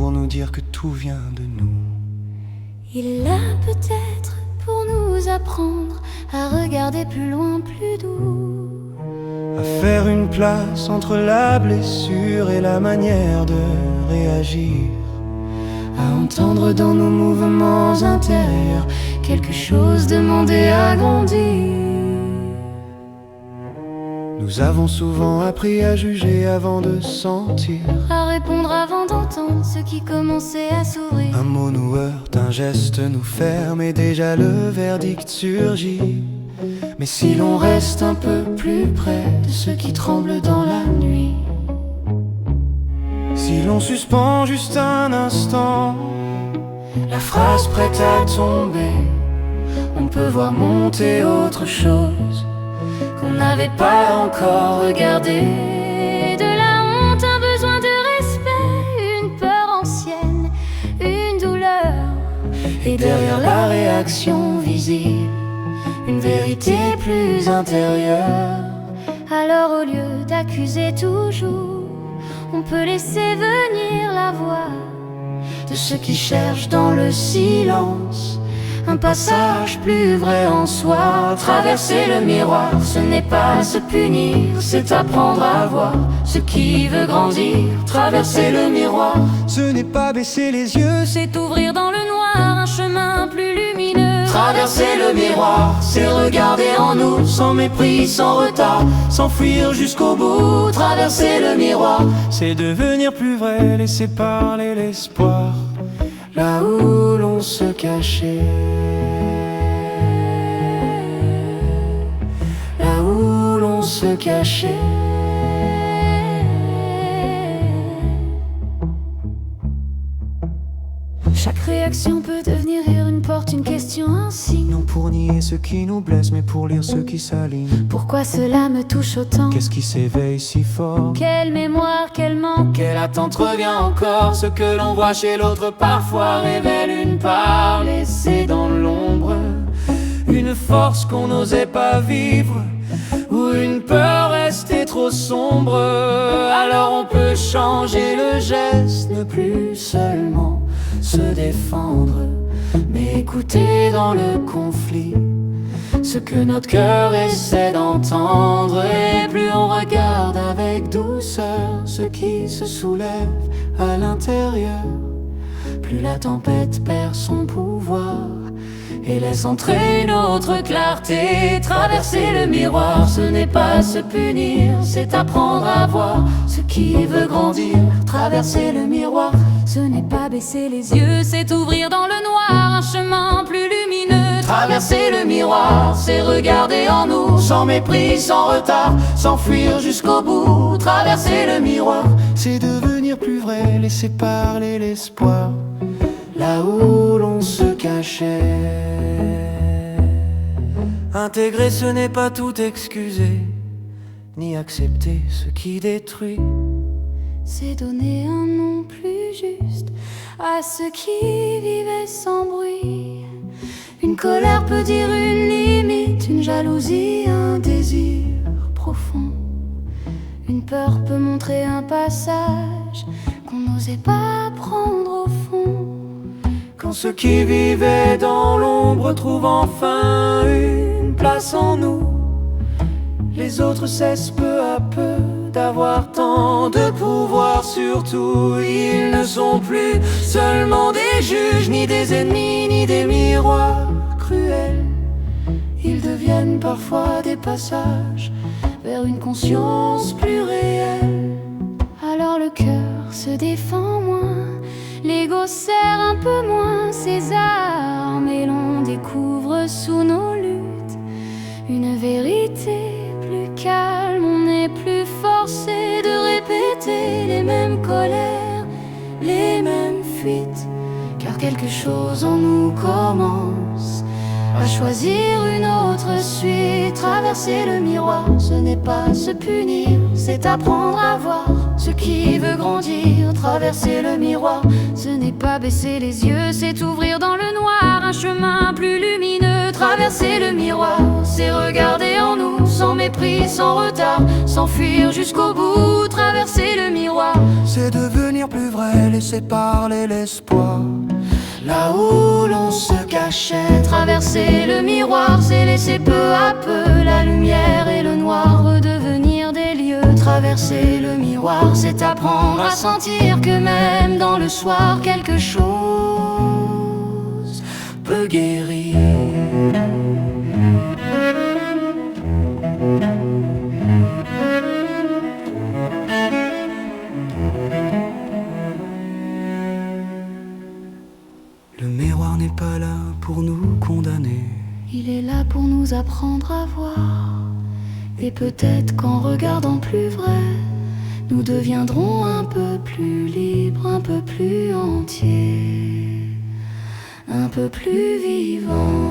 pour nous dire que tout vient de nous. Il est là peut-être pour nous apprendre à regarder plus loin, plus doux, À faire une place entre la blessure et la manière de réagir, à entendre dans nos mouvements intérieurs quelque chose demander à grandir. Nous avons souvent appris à juger avant de sentir. À répondre avant d'entendre ce qui commençait à s'ouvrir. Un mot nous heurte, un geste nous ferme et déjà le verdict surgit. Mais si l'on reste un peu plus près De ce qui tremble dans la nuit, si l'on suspend juste un instant la phrase prête à tomber, on peut voir monter autre chose qu'on n'avait pas encore regardé. De la honte, un besoin de respect, une peur ancienne, une douleur. Et derrière la réaction visible, une vérité plus intérieure. Alors au lieu d'accuser toujours, on peut laisser venir la voix de ceux qui cherchent dans le silence un passage plus vrai en soi. Traverser le miroir, ce n'est pas se punir, c'est apprendre à voir ce qui veut grandir. Traverser le miroir, ce n'est pas baisser les yeux, c'est ouvrir dans le noir un chemin plus lumineux. Traverser le miroir, c'est regarder en nous, sans mépris, sans retard, s'enfuir jusqu'au bout. Traverser le miroir, c'est devenir plus vrai, laisser parler l'espoir, là où l'on se cachait, là où l'on se cachait. Chaque réaction peut devenir une porte, une question, un signe. non pour nier ce qui nous blesse, mais pour lire ce qui s'aligne. Pourquoi cela me touche autant? Qu'est-ce qui s'éveille si fort? Quelle mémoire, quel manque? Quelle attente revient encore? Ce que l'on voit chez l'autre parfois révèle une part laissée dans l'ombre, une force qu'on n'osait pas vivre, ou une peur restée trop sombre. Alors on peut changer le geste, ne plus seulement se défendre, mais écouter dans le conflit ce que notre cœur essaie d'entendre. Et plus on regarde avec douceur ce qui se soulève à l'intérieur, plus la tempête perd son pouvoir et laisse entrer une autre clarté. Traverser le miroir, ce n'est pas se punir, c'est apprendre à voir ce qui veut grandir. Traverser le miroir, Ce n'est pas baisser les yeux, c'est ouvrir dans le noir un chemin plus lumineux. traverser le miroir, c'est regarder en nous, sans mépris, sans retard, s'enfuir jusqu'au bout. Traverser le miroir, c'est devenir plus vrai, laisser parler l'espoir, là où l'on se cachait. Intégrer, ce n'est pas tout excuser, ni accepter ce qui détruit. C'est donner un nom plus juste à ceux qui vivaient sans bruit. Une colère peut dire une limite, une jalousie, un désir profond. Une peur peut montrer un passage qu'on n'osait pas prendre au fond. Quand ceux qui vivaient dans l'ombre trouvent enfin une place en nous, les autres cessent peu à peu d'avoir tant de pouvoir. Surtout, ils ne sont plus seulement des juges, ni des ennemis, ni des miroirs cruels. Ils deviennent parfois des passages vers une conscience plus réelle. Alors le cœur se défend moins, l'ego serre un peu moins ses armes, et l'on découvre sous nos luttes une vérité plus calme. On n'est plus forcé de répéter les mêmes colères, les mêmes fuites, car quelque chose en nous commence à choisir une autre suite. Traverser le miroir, ce n'est pas se punir, c'est apprendre à voir ce qui veut grandir. Traverser le miroir, ce n'est pas baisser les yeux, c'est ouvrir dans le noir un chemin plus lumineux. traverser le miroir, c'est regarder en nous, sans mépris, sans retard, s'enfuir jusqu'au bout. Traverser le miroir, c'est devenir plus vrai, laisser parler l'espoir. là où l'on se cachait. Traverser le miroir, c'est laisser peu à peu la lumière et le noir redevenir des lieux. Traverser le miroir, c'est apprendre à sentir que même dans le soir, quelque chose peut guérir. Le miroir n'est pas là pour nous condamner. Il est là pour nous apprendre à voir. Et peut-être qu'en regardant plus vrai, nous deviendrons un peu plus libres, un peu plus entiers, un peu plus vivants.